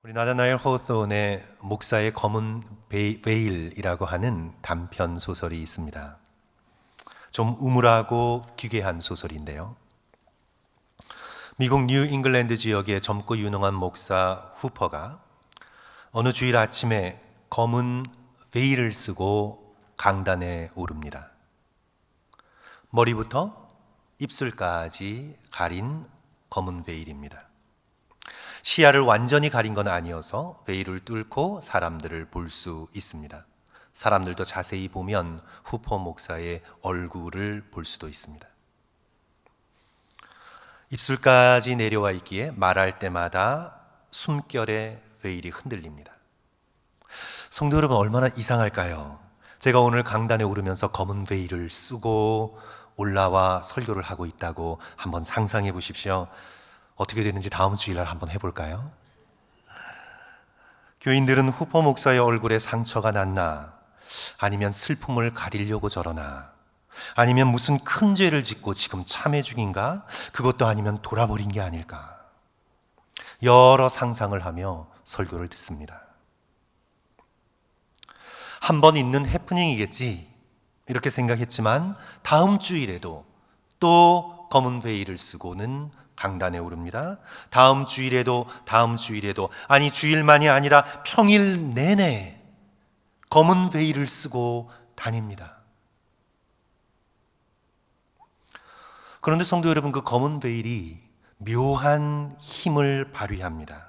우리 나다나엘 호소온의 목사의 검은 베일이라고 하는 단편 소설이 있습니다. 좀 우물하고 기괴한 소설인데요. 미국 뉴 잉글랜드 지역의 젊고 유능한 목사 후퍼가 어느 주일 아침에 검은 베일을 쓰고 강단에 오릅니다. 머리부터 입술까지 가린 검은 베일입니다. 시야를 완전히 가린 건 아니어서 베일을 뚫고 사람들을 볼 수 있습니다. 사람들도 자세히 보면 후퍼 목사의 얼굴을 볼 수도 있습니다. 입술까지 내려와 있기에 말할 때마다 숨결의 베일이 흔들립니다. 성도 여러분, 얼마나 이상할까요? 제가 오늘 강단에 오르면서 검은 베일을 쓰고 올라와 설교를 하고 있다고 한번 상상해 보십시오. 어떻게 되는지 다음 주일날 한번 해볼까요? 교인들은 후퍼 목사의 얼굴에 상처가 났나, 아니면 슬픔을 가리려고 저러나, 아니면 무슨 큰 죄를 짓고 지금 참회 중인가, 그것도 아니면 돌아버린 게 아닐까, 여러 상상을 하며 설교를 듣습니다. 한 번 있는 해프닝이겠지 이렇게 생각했지만 다음 주일에도 또 검은 베일을 쓰고는 강단에 오릅니다. 다음 주일에도 아니 주일만이 아니라 평일 내내 검은 베일을 쓰고 다닙니다. 그런데 성도 여러분, 그 검은 베일이 묘한 힘을 발휘합니다.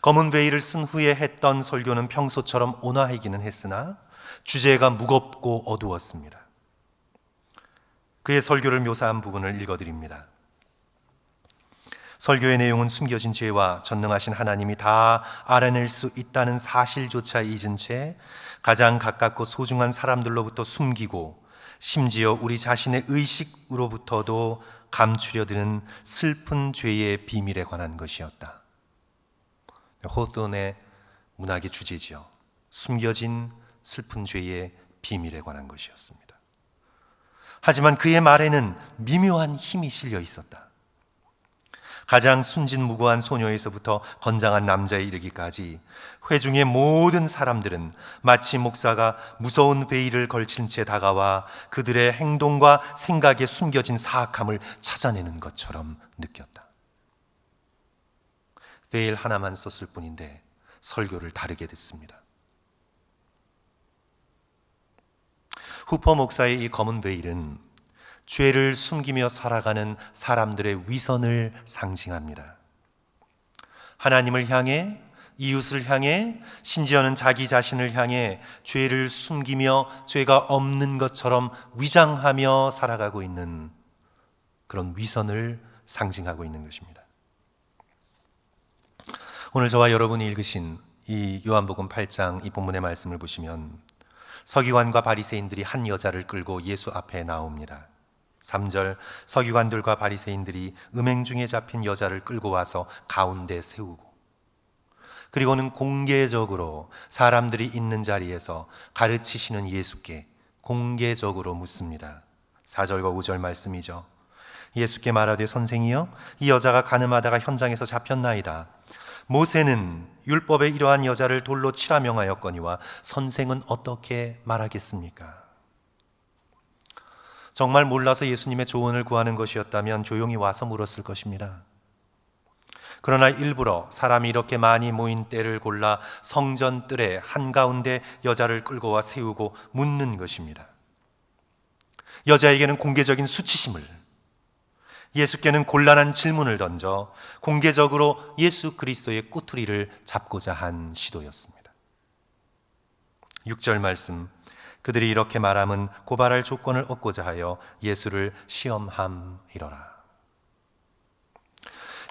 검은 베일을 쓴 후에 했던 설교는 평소처럼 온화하기는 했으나 주제가 무겁고 어두웠습니다. 그의 설교를 묘사한 부분을 읽어드립니다. 설교의 내용은 숨겨진 죄와 전능하신 하나님이 다 알아낼 수 있다는 사실조차 잊은 채 가장 가깝고 소중한 사람들로부터 숨기고 심지어 우리 자신의 의식으로부터도 감추려 드는 슬픈 죄의 비밀에 관한 것이었다. 호소온의 문학의 주제지요. 숨겨진 슬픈 죄의 비밀에 관한 것이었습니다. 하지만 그의 말에는 미묘한 힘이 실려 있었다. 가장 순진무구한 소녀에서부터 건장한 남자에 이르기까지 회중의 모든 사람들은 마치 목사가 무서운 베일을 걸친 채 다가와 그들의 행동과 생각에 숨겨진 사악함을 찾아내는 것처럼 느꼈다. 베일 하나만 썼을 뿐인데 설교를 다르게 듣습니다. 후퍼 목사의 이 검은 베일은 죄를 숨기며 살아가는 사람들의 위선을 상징합니다. 하나님을 향해, 이웃을 향해, 심지어는 자기 자신을 향해 죄를 숨기며 죄가 없는 것처럼 위장하며 살아가고 있는 그런 위선을 상징하고 있는 것입니다. 오늘 저와 여러분이 읽으신 이 요한복음 8장 이 본문의 말씀을 보시면 서기관과 바리새인들이 한 여자를 끌고 예수 앞에 나옵니다. 3절, 서기관들과 바리새인들이 음행 중에 잡힌 여자를 끌고 와서 가운데 세우고, 그리고는 공개적으로 사람들이 있는 자리에서 가르치시는 예수께 공개적으로 묻습니다. 4절과 5절 말씀이죠. 예수께 말하되 선생이여, 이 여자가 간음하다가 현장에서 잡혔나이다. 모세는 율법에 이러한 여자를 돌로 치라 명하였거니와 선생은 어떻게 말하겠습니까? 정말 몰라서 예수님의 조언을 구하는 것이었다면 조용히 와서 물었을 것입니다. 그러나 일부러 사람이 이렇게 많이 모인 때를 골라 성전 뜰의 한가운데 여자를 끌고 와 세우고 묻는 것입니다. 여자에게는 공개적인 수치심을, 예수께는 곤란한 질문을 던져 공개적으로 예수 그리스도의 꼬투리를 잡고자 한 시도였습니다. 6절 말씀, 그들이 이렇게 말함은 고발할 조건을 얻고자 하여 예수를 시험함이로라.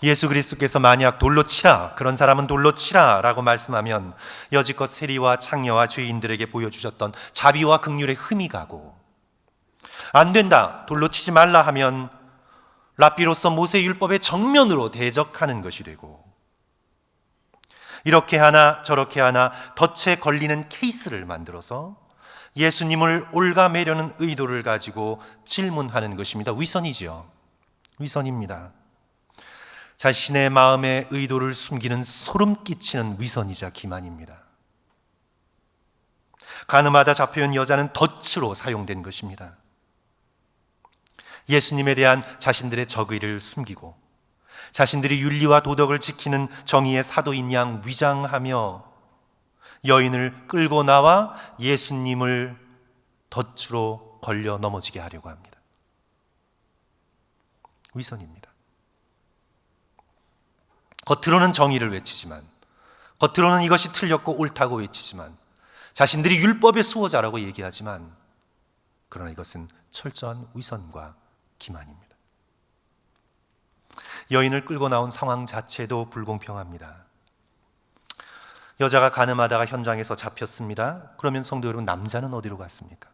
예수 그리스도께서 만약 돌로 치라, 그런 사람은 돌로 치라 라고 말씀하면 여지껏 세리와 창녀와 죄인들에게 보여주셨던 자비와 긍휼에 흠이 가고, 안 된다, 돌로 치지 말라 하면 랍비로서 모세 율법의 정면으로 대적하는 것이 되고, 이렇게 하나 저렇게 하나 덫에 걸리는 케이스를 만들어서 예수님을 올가매려는 의도를 가지고 질문하는 것입니다. 위선이죠. 위선입니다. 자신의 마음의 의도를 숨기는 소름 끼치는 위선이자 기만입니다. 가늠하다 잡혀온 여자는 덫으로 사용된 것입니다. 예수님에 대한 자신들의 적의를 숨기고 자신들이 윤리와 도덕을 지키는 정의의 사도인 양 위장하며 여인을 끌고 나와 예수님을 덫으로 걸려 넘어지게 하려고 합니다. 위선입니다. 겉으로는 정의를 외치지만, 겉으로는 이것이 틀렸고 옳다고 외치지만, 자신들이 율법의 수호자라고 얘기하지만, 그러나 이것은 철저한 위선과 기만입니다. 여인을 끌고 나온 상황 자체도 불공평합니다. 여자가 가늠하다가 현장에서 잡혔습니다. 그러면 성도 여러분, 남자는 어디로 갔습니까?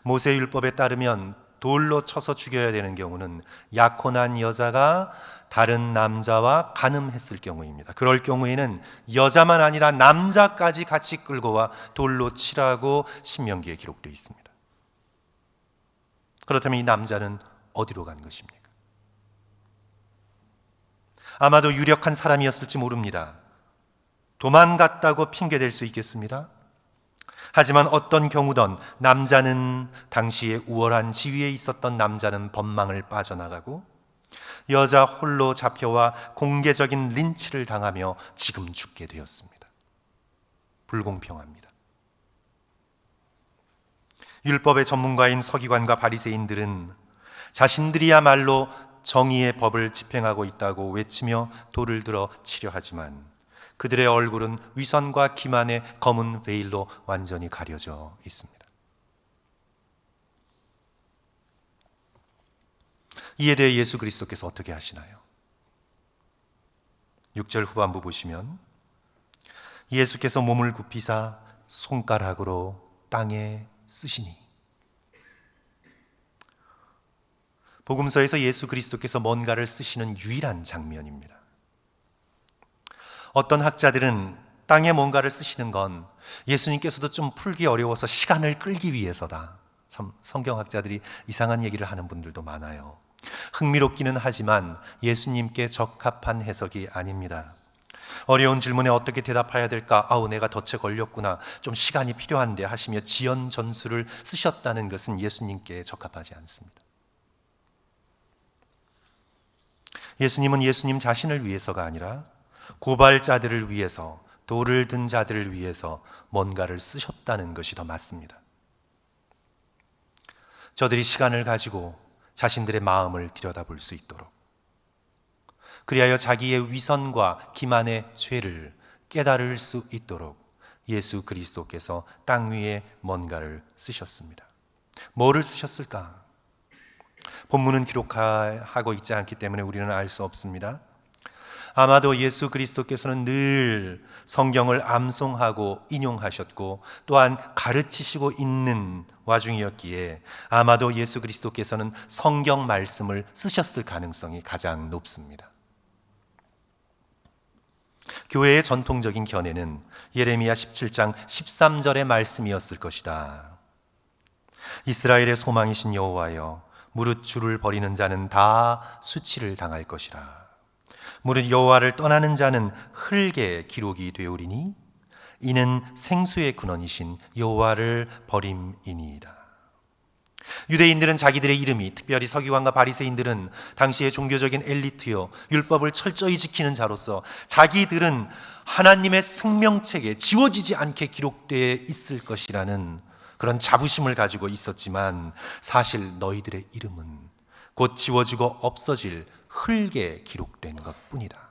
모세 율법에 따르면 돌로 쳐서 죽여야 되는 경우는 약혼한 여자가 다른 남자와 간음했을 경우입니다. 그럴 경우에는 여자만 아니라 남자까지 같이 끌고 와 돌로 치라고 신명기에 기록되어 있습니다. 그렇다면 이 남자는 어디로 간 것입니까? 아마도 유력한 사람이었을지 모릅니다. 도망갔다고 핑계댈 수 있겠습니다. 하지만 어떤 경우든 남자는 당시에 우월한 지위에 있었던 남자는 법망을 빠져나가고 여자 홀로 잡혀와 공개적인 린치를 당하며 지금 죽게 되었습니다. 불공평합니다. 율법의 전문가인 서기관과 바리새인들은 자신들이야말로 정의의 법을 집행하고 있다고 외치며 돌을 들어 치려 하지만 그들의 얼굴은 위선과 기만의 검은 베일로 완전히 가려져 있습니다. 이에 대해 예수 그리스도께서 어떻게 하시나요? 6절 후반부 보시면 예수께서 몸을 굽히사 손가락으로 땅에 쓰시니. 복음서에서 예수 그리스도께서 뭔가를 쓰시는 유일한 장면입니다. 어떤 학자들은 땅에 뭔가를 쓰시는 건 예수님께서도 좀 풀기 어려워서 시간을 끌기 위해서다. 참 성경학자들이 이상한 얘기를 하는 분들도 많아요. 흥미롭기는 하지만 예수님께 적합한 해석이 아닙니다. 어려운 질문에 어떻게 대답해야 될까? 내가 덫에 걸렸구나. 좀 시간이 필요한데 하시며 지연 전술을 쓰셨다는 것은 예수님께 적합하지 않습니다. 예수님은 예수님 자신을 위해서가 아니라 고발자들을 위해서, 돌을 든 자들을 위해서 뭔가를 쓰셨다는 것이 더 맞습니다. 저들이 시간을 가지고 자신들의 마음을 들여다볼 수 있도록, 그리하여 자기의 위선과 기만의 죄를 깨달을 수 있도록 예수 그리스도께서 땅 위에 뭔가를 쓰셨습니다. 뭐를 쓰셨을까? 본문은 기록하고 있지 않기 때문에 우리는 알 수 없습니다. 아마도 예수 그리스도께서는 늘 성경을 암송하고 인용하셨고 또한 가르치시고 있는 와중이었기에 아마도 예수 그리스도께서는 성경 말씀을 쓰셨을 가능성이 가장 높습니다. 교회의 전통적인 견해는 예레미야 17장 13절의 말씀이었을 것이다. 이스라엘의 소망이신 여호와여, 무릇 주를 버리는 자는 다 수치를 당할 것이라. 무릇 여호와를 떠나는 자는 흙에 기록이 되오리니 이는 생수의 근원이신 여호와를 버림이니이다. 유대인들은 자기들의 이름이, 특별히 서기관과 바리새인들은 당시의 종교적인 엘리트요, 율법을 철저히 지키는 자로서 자기들은 하나님의 생명책에 지워지지 않게 기록되어 있을 것이라는 그런 자부심을 가지고 있었지만 사실 너희들의 이름은 곧 지워지고 없어질 흙에 기록된 것뿐이다.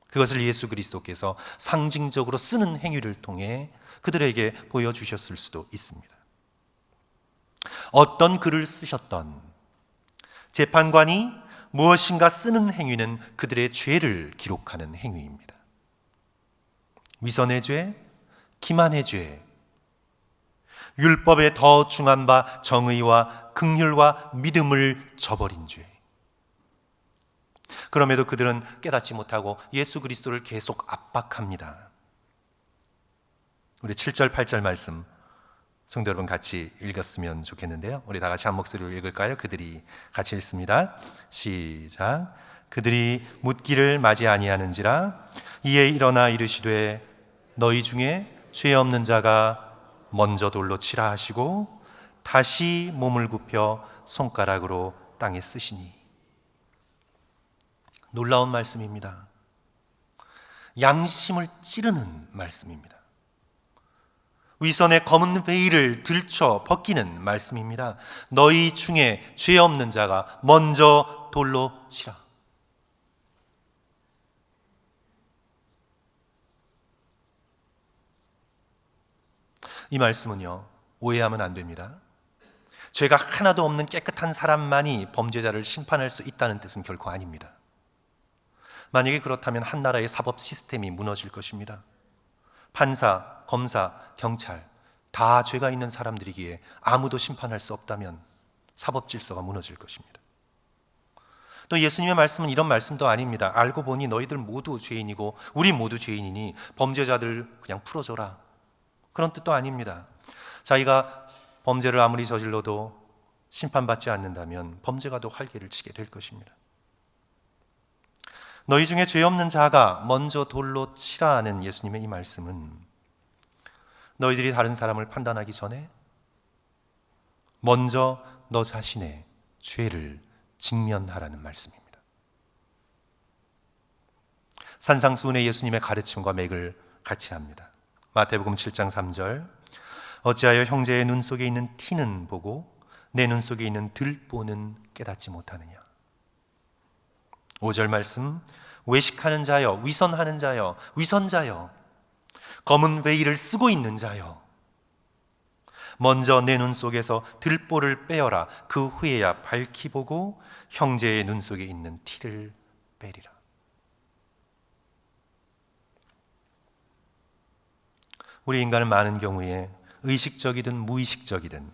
그것을 예수 그리스도께서 상징적으로 쓰는 행위를 통해 그들에게 보여주셨을 수도 있습니다. 어떤 글을 쓰셨던 재판관이 무엇인가 쓰는 행위는 그들의 죄를 기록하는 행위입니다. 위선의 죄, 기만의 죄, 율법에 더 중한 바 정의와 긍휼과 믿음을 저버린 죄. 그럼에도 그들은 깨닫지 못하고 예수 그리스도를 계속 압박합니다. 우리 7절 8절 말씀 성도 여러분 같이 읽었으면 좋겠는데요. 우리 다 같이 한 목소리로 읽을까요? 그들이 같이 읽습니다. 시작. 그들이 묻기를 맞이 아니하는지라 이에 일어나 이르시되 너희 중에 죄 없는 자가 먼저 돌로 치라 하시고 다시 몸을 굽혀 손가락으로 땅에 쓰시니. 놀라운 말씀입니다. 양심을 찌르는 말씀입니다. 위선의 검은 베일을 들쳐 벗기는 말씀입니다. 너희 중에 죄 없는 자가 먼저 돌로 치라. 이 말씀은요, 오해하면 안 됩니다. 죄가 하나도 없는 깨끗한 사람만이 범죄자를 심판할 수 있다는 뜻은 결코 아닙니다. 만약에 그렇다면 한 나라의 사법 시스템이 무너질 것입니다. 판사, 검사, 경찰 다 죄가 있는 사람들이기에 아무도 심판할 수 없다면 사법 질서가 무너질 것입니다. 또 예수님의 말씀은 이런 말씀도 아닙니다. 알고 보니 너희들 모두 죄인이고 우리 모두 죄인이니 범죄자들 그냥 풀어줘라. 그런 뜻도 아닙니다. 자기가 범죄를 아무리 저질러도 심판받지 않는다면 범죄가 더 활개를 치게 될 것입니다. 너희 중에 죄 없는 자가 먼저 돌로 치라 하는 예수님의 이 말씀은 너희들이 다른 사람을 판단하기 전에 먼저 너 자신의 죄를 직면하라는 말씀입니다. 산상수훈의 예수님의 가르침과 맥을 같이 합니다. 마태복음 7장 3절 어찌하여 형제의 눈 속에 있는 티는 보고 내 눈 속에 있는 들보는 깨닫지 못하느냐. 5절 말씀 외식하는 자여, 위선하는 자여, 위선자여, 검은 베일을 쓰고 있는 자여, 먼저 내 눈 속에서 들보를 빼어라. 그 후에야 밝히 보고 형제의 눈 속에 있는 티를 빼리라. 우리 인간은 많은 경우에 의식적이든 무의식적이든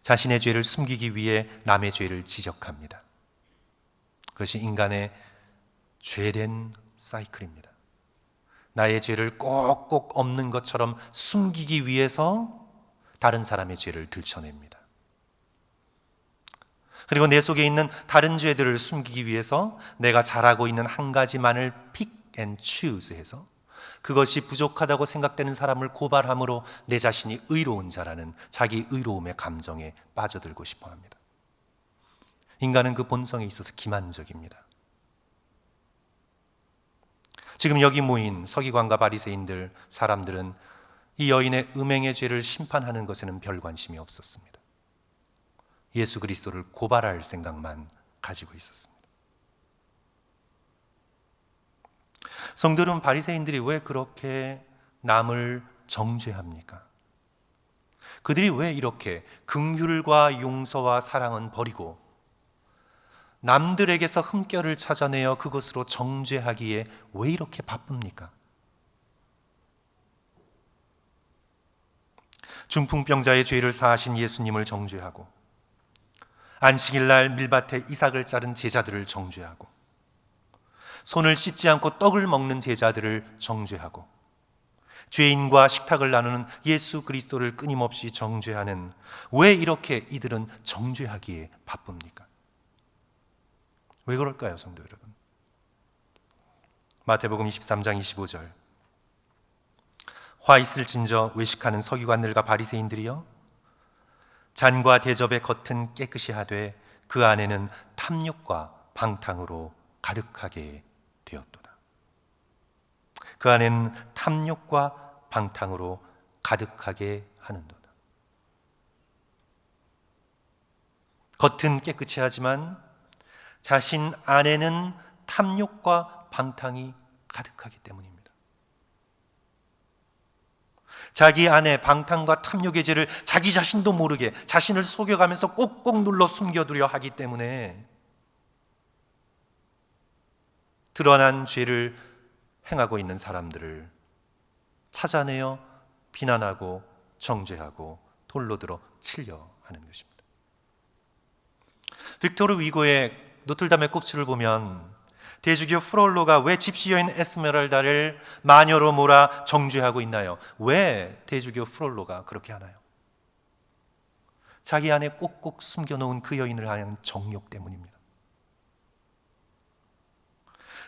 자신의 죄를 숨기기 위해 남의 죄를 지적합니다. 그것이 인간의 죄된 사이클입니다. 나의 죄를 꼭꼭 없는 것처럼 숨기기 위해서 다른 사람의 죄를 들춰냅니다. 그리고 내 속에 있는 다른 죄들을 숨기기 위해서 내가 잘하고 있는 한 가지만을 pick and choose 해서 그것이 부족하다고 생각되는 사람을 고발함으로 내 자신이 의로운 자라는 자기 의로움의 감정에 빠져들고 싶어 합니다. 인간은 그 본성에 있어서 기만적입니다. 지금 여기 모인 서기관과 바리새인들 사람들은 이 여인의 음행의 죄를 심판하는 것에는 별 관심이 없었습니다. 예수 그리스도를 고발할 생각만 가지고 있었습니다. 성도 여러분, 바리새인들이 왜 그렇게 남을 정죄합니까? 그들이 왜 이렇게 긍휼과 용서와 사랑은 버리고 남들에게서 흠결을 찾아내어 그것으로 정죄하기에 왜 이렇게 바쁩니까? 중풍병자의 죄를 사하신 예수님을 정죄하고 안식일날 밀밭에 이삭을 자른 제자들을 정죄하고 손을 씻지 않고 떡을 먹는 제자들을 정죄하고 죄인과 식탁을 나누는 예수 그리스도를 끊임없이 정죄하는, 왜 이렇게 이들은 정죄하기에 바쁩니까? 왜 그럴까요, 성도 여러분? 마태복음 23장 25절 화 있을진저 외식하는 서기관들과 바리새인들이여 잔과 대접의 겉은 깨끗이 하되 그 안에는 탐욕과 방탕으로 가득하게 되었도다. 그 안에는 탐욕과 방탕으로 가득하게 하는도다. 겉은 깨끗이 하지만 자신 안에는 탐욕과 방탕이 가득하기 때문입니다. 자기 안에 방탕과 탐욕의 죄를 자기 자신도 모르게 자신을 속여가면서 꼭꼭 눌러 숨겨두려 하기 때문에 드러난 죄를 행하고 있는 사람들을 찾아내어 비난하고 정죄하고 돌로 들어 치려 하는 것입니다. 빅토르 위고의 노틀담의 꼽추를 보면 대주교 프롤로가 왜 집시 여인 에스메랄다를 마녀로 몰아 정죄하고 있나요? 왜 대주교 프롤로가 그렇게 하나요? 자기 안에 꼭꼭 숨겨놓은 그 여인을 향한 정욕 때문입니다.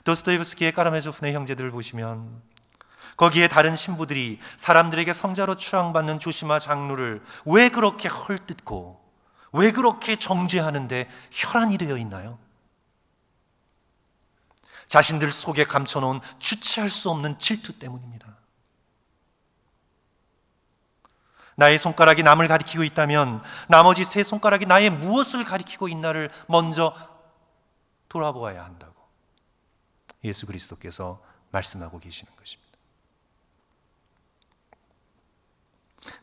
도스토옙스키의 까라메조프의 형제들을 보시면 거기에 다른 신부들이 사람들에게 성자로 추앙받는 조시마 장로를 왜 그렇게 헐뜯고 왜 그렇게 정죄하는데 혈안이 되어 있나요? 자신들 속에 감춰놓은 주체할 수 없는 질투 때문입니다. 나의 손가락이 남을 가리키고 있다면 나머지 세 손가락이 나의 무엇을 가리키고 있나를 먼저 돌아보아야 한다고 예수 그리스도께서 말씀하고 계시는 것입니다.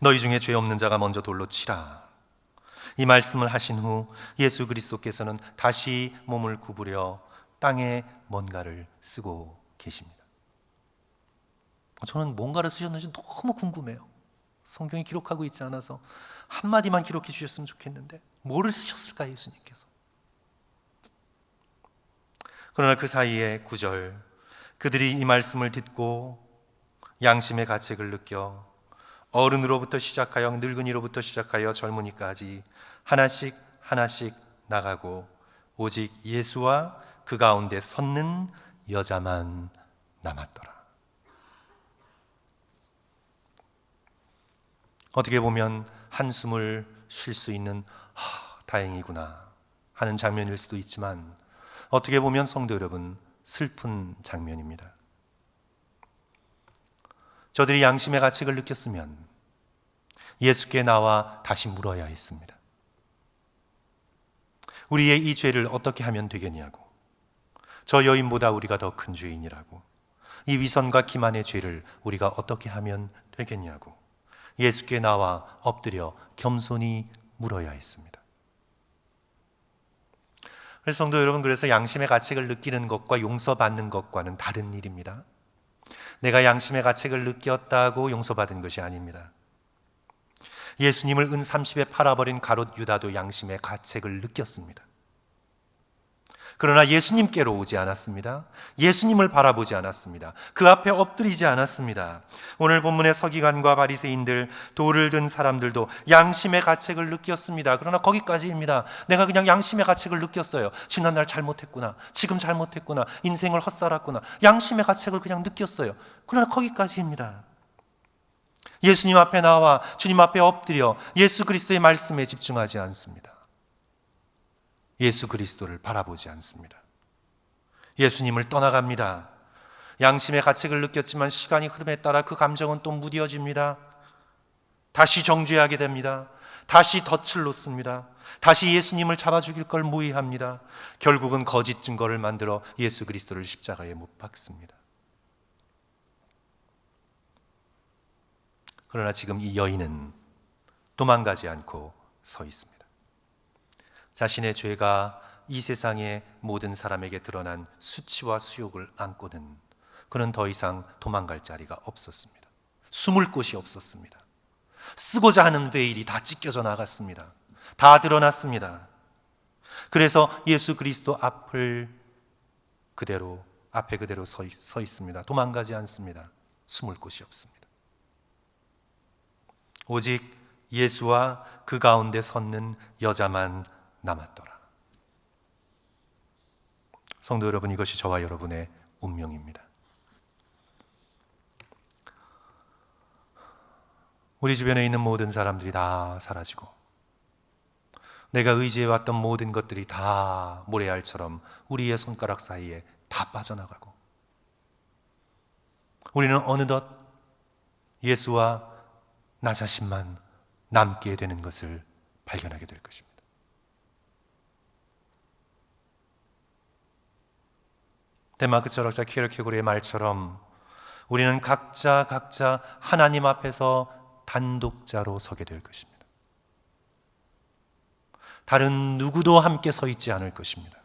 너희 중에 죄 없는 자가 먼저 돌로 치라. 이 말씀을 하신 후 예수 그리스도께서는 다시 몸을 구부려 땅에 뭔가를 쓰고 계십니다. 저는 뭔가를 쓰셨는지 너무 궁금해요. 성경이 기록하고 있지 않아서 한마디만 기록해 주셨으면 좋겠는데 뭐를 쓰셨을까 예수님께서. 그러나 그 사이에 9절, 그들이 이 말씀을 듣고 양심의 가책을 느껴 어른으로부터 시작하여 늙은이로부터 시작하여 젊은이까지 하나씩 하나씩 나가고 오직 예수와 그 가운데 섰는 여자만 남았더라. 어떻게 보면 한숨을 쉴 수 있는 다행이구나 하는 장면일 수도 있지만 어떻게 보면 성도 여러분 슬픈 장면입니다. 저들이 양심의 가책을 느꼈으면 예수께 나와 다시 물어야 했습니다. 우리의 이 죄를 어떻게 하면 되겠냐고, 저 여인보다 우리가 더 큰 죄인이라고, 이 위선과 기만의 죄를 우리가 어떻게 하면 되겠냐고 예수께 나와 엎드려 겸손히 물어야 했습니다. 그래서 성도 여러분, 그래서 양심의 가책을 느끼는 것과 용서받는 것과는 다른 일입니다. 내가 양심의 가책을 느꼈다고 용서받은 것이 아닙니다. 예수님을 은 30에 팔아버린 가롯 유다도 양심의 가책을 느꼈습니다. 그러나 예수님께로 오지 않았습니다. 예수님을 바라보지 않았습니다. 그 앞에 엎드리지 않았습니다. 오늘 본문의 서기관과 바리새인들, 돌을 든 사람들도 양심의 가책을 느꼈습니다. 그러나 거기까지입니다. 내가 그냥 양심의 가책을 느꼈어요. 지난날 잘못했구나, 지금 잘못했구나, 인생을 헛살았구나, 양심의 가책을 그냥 느꼈어요. 그러나 거기까지입니다. 예수님 앞에 나와 주님 앞에 엎드려 예수 그리스도의 말씀에 집중하지 않습니다. 예수 그리스도를 바라보지 않습니다. 예수님을 떠나갑니다. 양심의 가책을 느꼈지만 시간이 흐름에 따라 그 감정은 또 무뎌집니다. 다시 정죄하게 됩니다. 다시 덫을 놓습니다. 다시 예수님을 잡아 죽일 걸 모의합니다. 결국은 거짓 증거를 만들어 예수 그리스도를 십자가에 못 박습니다. 그러나 지금 이 여인은 도망가지 않고 서 있습니다. 자신의 죄가 이 세상의 모든 사람에게 드러난 수치와 수욕을 안고는 그는 더 이상 도망갈 자리가 없었습니다. 숨을 곳이 없었습니다. 쓰고자 하는 베일이 다 찢겨져 나갔습니다. 다 드러났습니다. 그래서 예수 그리스도 앞에 그대로 서 있습니다. 도망가지 않습니다. 숨을 곳이 없습니다. 오직 예수와 그 가운데 섰는 여자만 남았더라. 성도 여러분, 이것이 저와 여러분의 운명입니다. 우리 주변에 있는 모든 사람들이 다 사라지고 내가 의지해왔던 모든 것들이 다 모래알처럼 우리의 손가락 사이에 다 빠져나가고 우리는 어느덧 예수와 나 자신만 남게 되는 것을 발견하게 될 것입니다. 덴마크 철학자 키르케고르의 말처럼 우리는 각자 하나님 앞에서 단독자로 서게 될 것입니다. 다른 누구도 함께 서 있지 않을 것입니다.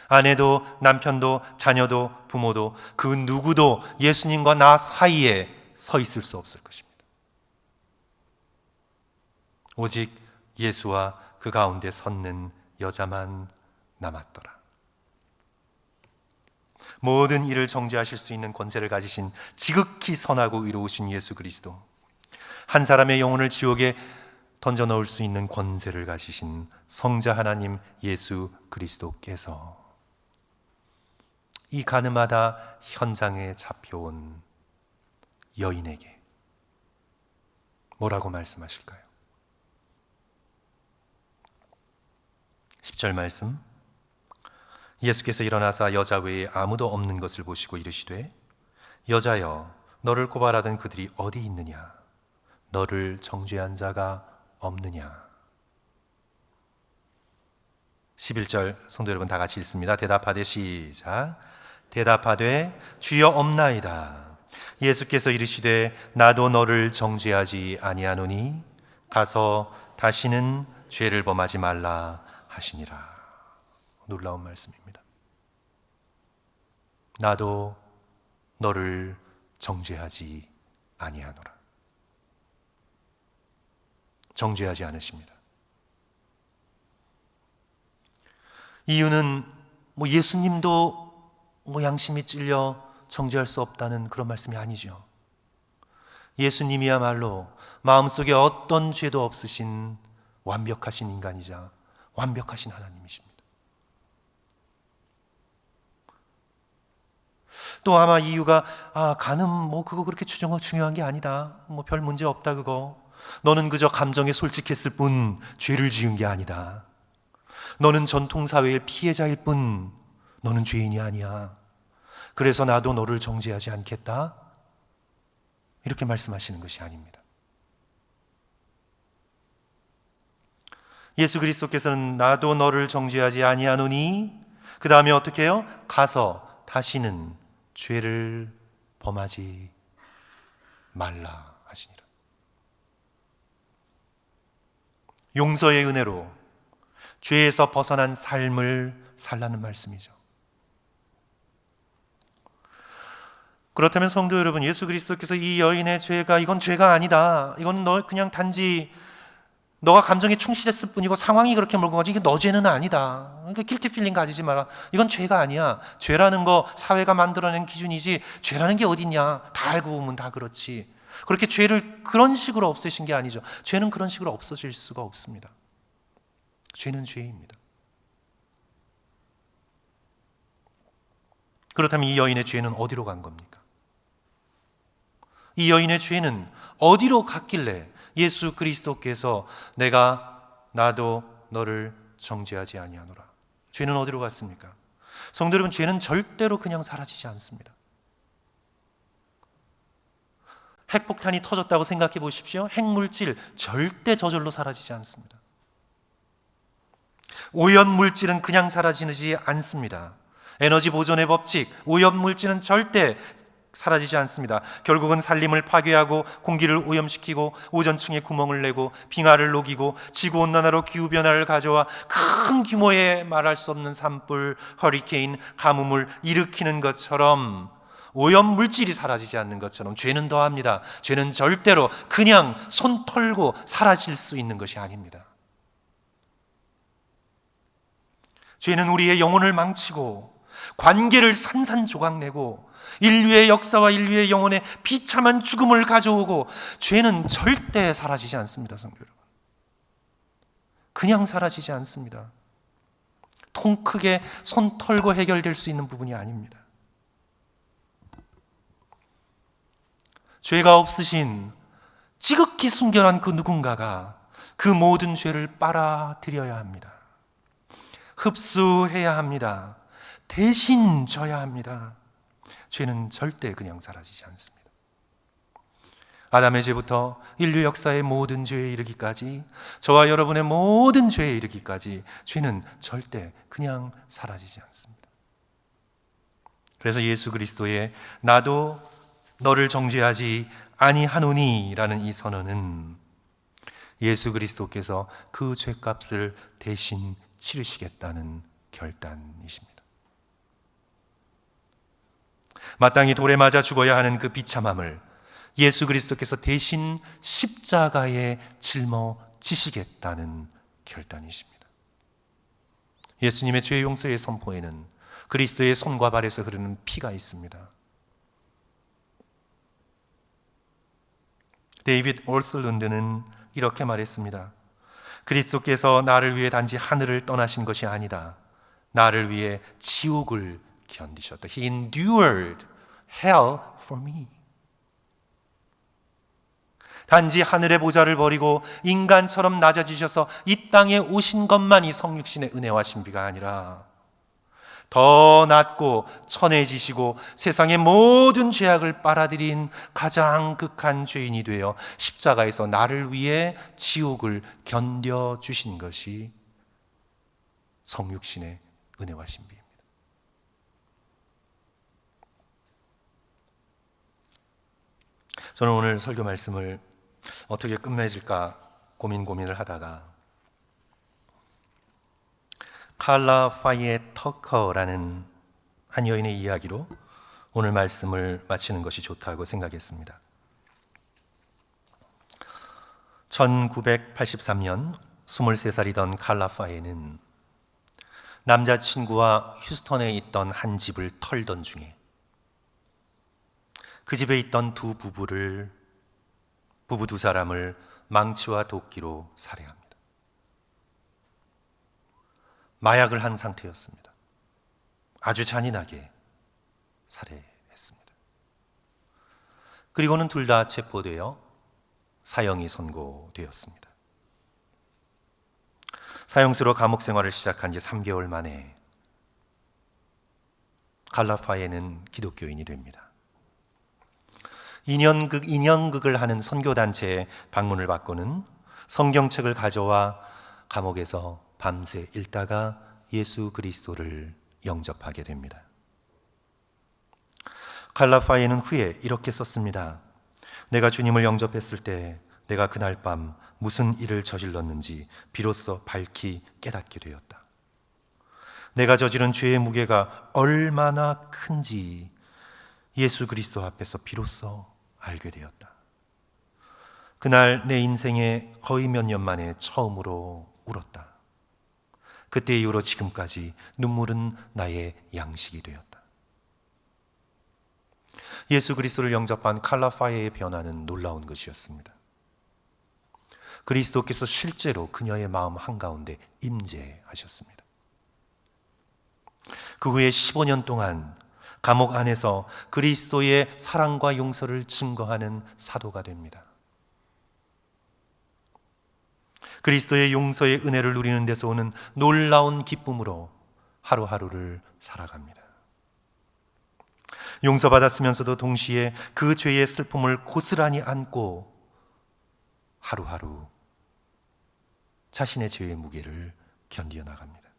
아내도 남편도 자녀도 부모도 그 누구도 예수님과 나 사이에 서 있을 수 없을 것입니다. 오직 예수와 그 가운데 섰는 여자만 남았더라. 모든 일을 정죄하실 수 있는 권세를 가지신 지극히 선하고 의로우신 예수 그리스도, 한 사람의 영혼을 지옥에 던져 넣을 수 있는 권세를 가지신 성자 하나님 예수 그리스도께서 이 가늠하다 현장에 잡혀온 여인에게 뭐라고 말씀하실까요? 10절 말씀, 예수께서 일어나사 여자 외에 아무도 없는 것을 보시고 이르시되 여자여 너를 고발하던 그들이 어디 있느냐? 너를 정죄한 자가 없느냐? 11절 성도 여러분 다 같이 읽습니다. 대답하되 시작. 대답하되 주여 없나이다. 예수께서 이르시되 나도 너를 정죄하지 아니하노니 가서 다시는 죄를 범하지 말라 하시니라. 놀라운 말씀입니다. 나도 너를 정죄하지 아니하노라. 정죄하지 않으십니다. 이유는 예수님도 양심이 찔려 정죄할 수 없다는 그런 말씀이 아니죠. 예수님이야말로 마음속에 어떤 죄도 없으신 완벽하신 인간이자 완벽하신 하나님이십니다. 또 아마 이유가 간음 그거 그렇게 중요한 게 아니다. 별 문제 없다 그거. 너는 그저 감정에 솔직했을 뿐 죄를 지은 게 아니다. 너는 전통사회의 피해자일 뿐 너는 죄인이 아니야. 그래서 나도 너를 정죄하지 않겠다. 이렇게 말씀하시는 것이 아닙니다. 예수 그리스도께서는 나도 너를 정죄하지 아니하노니 그 다음에 어떻게 해요? 가서 다시는 죄를 범하지 말라 하시니라. 용서의 은혜로 죄에서 벗어난 삶을 살라는 말씀이죠. 그렇다면 성도 여러분, 예수 그리스도께서 이 여인의 죄가 이건 죄가 아니다. 이건 너 그냥 단지 너가 감정에 충실했을 뿐이고 상황이 그렇게 몰고 가지 이게 너 죄는 아니다. 그러니까 길티 필링 가지지 마라. 이건 죄가 아니야. 죄라는 거 사회가 만들어낸 기준이지 죄라는 게 어딨냐. 다 알고 보면 다 그렇지. 그렇게 죄를 그런 식으로 없애신 게 아니죠. 죄는 그런 식으로 없어질 수가 없습니다. 죄는 죄입니다. 그렇다면 이 여인의 죄는 어디로 간 겁니까? 이 여인의 죄는 어디로 갔길래 예수 그리스도께서 나도 너를 정죄하지 아니하노라. 죄는 어디로 갔습니까? 성도 여러분, 죄는 절대로 그냥 사라지지 않습니다. 핵폭탄이 터졌다고 생각해 보십시오. 핵물질 절대 저절로 사라지지 않습니다. 오염물질은 그냥 사라지지 않습니다. 에너지 보존의 법칙, 오염물질은 절대 사라지지 않습니다. 결국은 산림을 파괴하고 공기를 오염시키고 오존층에 구멍을 내고 빙하를 녹이고 지구온난화로 기후변화를 가져와 큰 규모의 말할 수 없는 산불, 허리케인, 가뭄을 일으키는 것처럼 오염물질이 사라지지 않는 것처럼 죄는 더합니다. 죄는 절대로 그냥 손 털고 사라질 수 있는 것이 아닙니다. 죄는 우리의 영혼을 망치고 관계를 산산조각내고 인류의 역사와 인류의 영혼에 비참한 죽음을 가져오고 죄는 절대 사라지지 않습니다. 성도 여러분, 그냥 사라지지 않습니다. 통 크게 손 털고 해결될 수 있는 부분이 아닙니다. 죄가 없으신 지극히 순결한 그 누군가가 그 모든 죄를 빨아들여야 합니다. 흡수해야 합니다. 대신 져야 합니다. 죄는 절대 그냥 사라지지 않습니다. 아담의 죄부터 인류 역사의 모든 죄에 이르기까지, 저와 여러분의 모든 죄에 이르기까지 죄는 절대 그냥 사라지지 않습니다. 그래서 예수 그리스도의 나도 너를 정죄하지 아니하노니 라는 이 선언은 예수 그리스도께서 그 죄값을 대신 치르시겠다는 결단이십니다. 마땅히 돌에 맞아 죽어야 하는 그 비참함을 예수 그리스도께서 대신 십자가에 짊어지시겠다는 결단이십니다. 예수님의 죄 용서의 선포에는 그리스도의 손과 발에서 흐르는 피가 있습니다. 데이빗 올슬룬드는 이렇게 말했습니다. 그리스도께서 나를 위해 단지 하늘을 떠나신 것이 아니다. 나를 위해 지옥을 견디셨다. He endured hell for me. 단지 하늘의 보좌를 버리고 인간처럼 낮아지셔서 이 땅에 오신 것만이 성육신의 은혜와 신비가 아니라 더 낮고 천해지시고 세상의 모든 죄악을 빨아들인 가장 극한 죄인이 되어 십자가에서 나를 위해 지옥을 견뎌주신 것이 성육신의 은혜와 신비입니다. 저는 오늘 설교 말씀을 어떻게 끝맺을까 고민을 하다가 칼라 파이에 터커라는 한 여인의 이야기로 오늘 말씀을 마치는 것이 좋다고 생각했습니다. 1983년 23살이던 칼라 파이는 남자친구와 휴스턴에 있던 한 집을 털던 중에 그 집에 있던 부부 두 사람을 망치와 도끼로 살해합니다. 마약을 한 상태였습니다. 아주 잔인하게 살해했습니다. 그리고는 둘 다 체포되어 사형이 선고되었습니다. 사형수로 감옥 생활을 시작한 지 3개월 만에 칼라파에는 기독교인이 됩니다. 2년극을 하는 선교단체에 방문을 받고는 성경책을 가져와 감옥에서 밤새 읽다가 예수 그리스도를 영접하게 됩니다. 칼라파에는 후에 이렇게 썼습니다. 내가 주님을 영접했을 때 내가 그날 밤 무슨 일을 저질렀는지 비로소 밝히 깨닫게 되었다. 내가 저지른 죄의 무게가 얼마나 큰지 예수 그리스도 앞에서 비로소 알게 되었다. 그날 내 인생에 거의 몇 년 만에 처음으로 울었다. 그때 이후로 지금까지 눈물은 나의 양식이 되었다. 예수 그리스도를 영접한 칼라파에의 변화는 놀라운 것이었습니다. 그리스도께서 실제로 그녀의 마음 한가운데 임재하셨습니다. 그 후에 15년 동안 감옥 안에서 그리스도의 사랑과 용서를 증거하는 사도가 됩니다. 그리스도의 용서의 은혜를 누리는 데서 오는 놀라운 기쁨으로 하루하루를 살아갑니다. 용서받았으면서도 동시에 그 죄의 슬픔을 고스란히 안고 하루하루 자신의 죄의 무게를 견디어 나갑니다.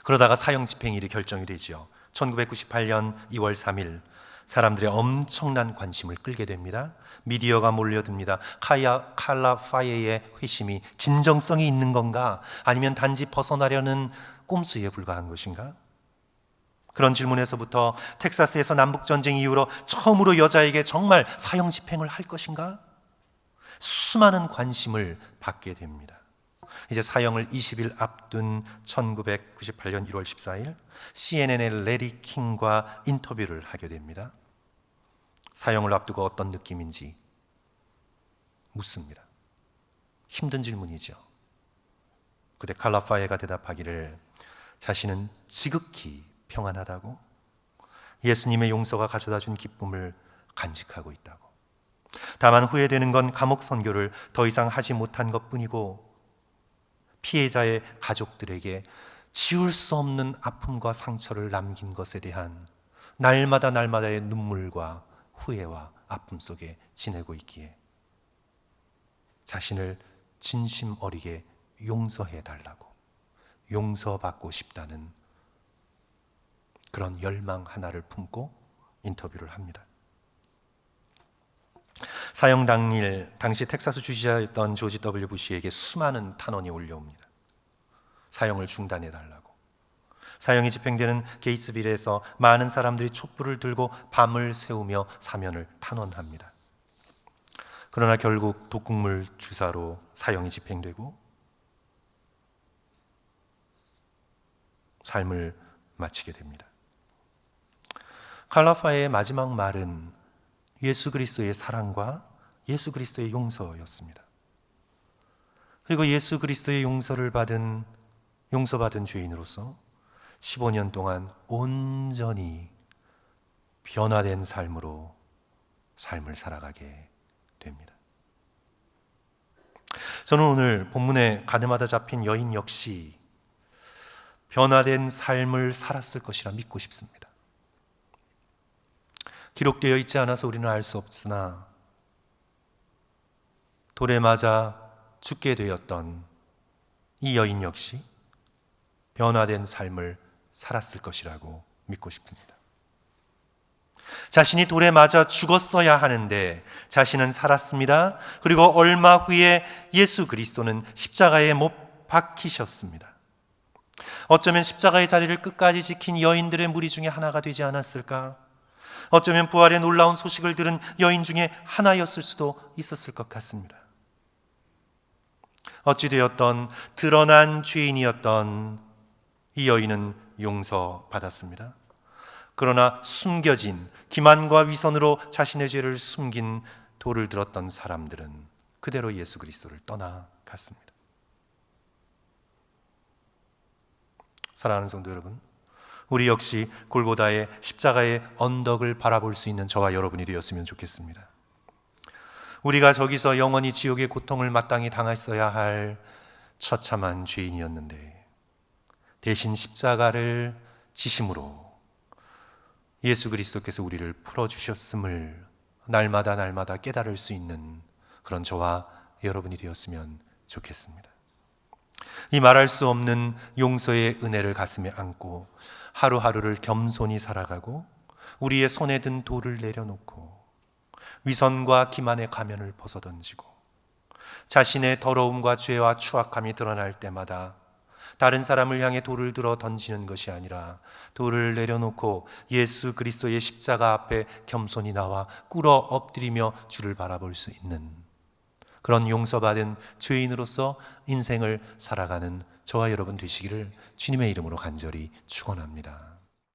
그러다가 사형 집행일이 결정이 되지요. 1998년 2월 3일 사람들의 엄청난 관심을 끌게 됩니다. 미디어가 몰려듭니다. 칼라파에의 회심이 진정성이 있는 건가? 아니면 단지 벗어나려는 꼼수에 불과한 것인가? 그런 질문에서부터 텍사스에서 남북전쟁 이후로 처음으로 여자에게 정말 사형 집행을 할 것인가? 수많은 관심을 받게 됩니다. 이제 사형을 20일 앞둔 1998년 1월 14일 CNN의 레리 킹과 인터뷰를 하게 됩니다. 사형을 앞두고 어떤 느낌인지 묻습니다. 힘든 질문이죠. 그때 칼라파에가 대답하기를 자신은 지극히 평안하다고, 예수님의 용서가 가져다 준 기쁨을 간직하고 있다고, 다만 후회되는 건 감옥 선교를 더 이상 하지 못한 것뿐이고 피해자의 가족들에게 지울 수 없는 아픔과 상처를 남긴 것에 대한 날마다의 눈물과 후회와 아픔 속에 지내고 있기에 자신을 진심 어리게 용서해 달라고, 용서받고 싶다는 그런 열망 하나를 품고 인터뷰를 합니다. 사형 당일 당시 텍사스 주지사였던 조지 W. 부시에게 수많은 탄원이 올려옵니다. 사형을 중단해 달라고. 사형이 집행되는 게이츠빌에서 많은 사람들이 촛불을 들고 밤을 새우며 사면을 탄원합니다. 그러나 결국 독극물 주사로 사형이 집행되고 삶을 마치게 됩니다. 칼라파의 마지막 말은 예수 그리스도의 사랑과 예수 그리스도의 용서였습니다. 그리고 예수 그리스도의 용서받은 죄인으로서 15년 동안 온전히 변화된 삶을 살아가게 됩니다. 저는 오늘 본문에 가늠하다 잡힌 여인 역시 변화된 삶을 살았을 것이라 믿고 싶습니다. 기록되어 있지 않아서 우리는 알 수 없으나 돌에 맞아 죽게 되었던 이 여인 역시 변화된 삶을 살았을 것이라고 믿고 싶습니다. 자신이 돌에 맞아 죽었어야 하는데 자신은 살았습니다. 그리고 얼마 후에 예수 그리스도는 십자가에 못 박히셨습니다. 어쩌면 십자가의 자리를 끝까지 지킨 여인들의 무리 중에 하나가 되지 않았을까? 어쩌면 부활의 놀라운 소식을 들은 여인 중에 하나였을 수도 있었을 것 같습니다. 어찌되었던 드러난 죄인이었던 이 여인은 용서받았습니다. 그러나 숨겨진 기만과 위선으로 자신의 죄를 숨긴 돌을 들었던 사람들은 그대로 예수 그리스도를 떠나갔습니다. 사랑하는 성도 여러분, 우리 역시 골고다의 십자가의 언덕을 바라볼 수 있는 저와 여러분이 되었으면 좋겠습니다. 우리가 저기서 영원히 지옥의 고통을 마땅히 당했어야 할 처참한 죄인이었는데 대신 십자가를 지심으로 예수 그리스도께서 우리를 풀어주셨음을 날마다 깨달을 수 있는 그런 저와 여러분이 되었으면 좋겠습니다. 이 말할 수 없는 용서의 은혜를 가슴에 안고 하루하루를 겸손히 살아가고 우리의 손에 든 돌을 내려놓고 위선과 기만의 가면을 벗어던지고 자신의 더러움과 죄와 추악함이 드러날 때마다 다른 사람을 향해 돌을 들어 던지는 것이 아니라 돌을 내려놓고 예수 그리스도의 십자가 앞에 겸손히 나와 꿇어 엎드리며 주를 바라볼 수 있는 그런 용서받은 죄인으로서 인생을 살아가는 저와 여러분 되시기를 주님의 이름으로 간절히 축원합니다.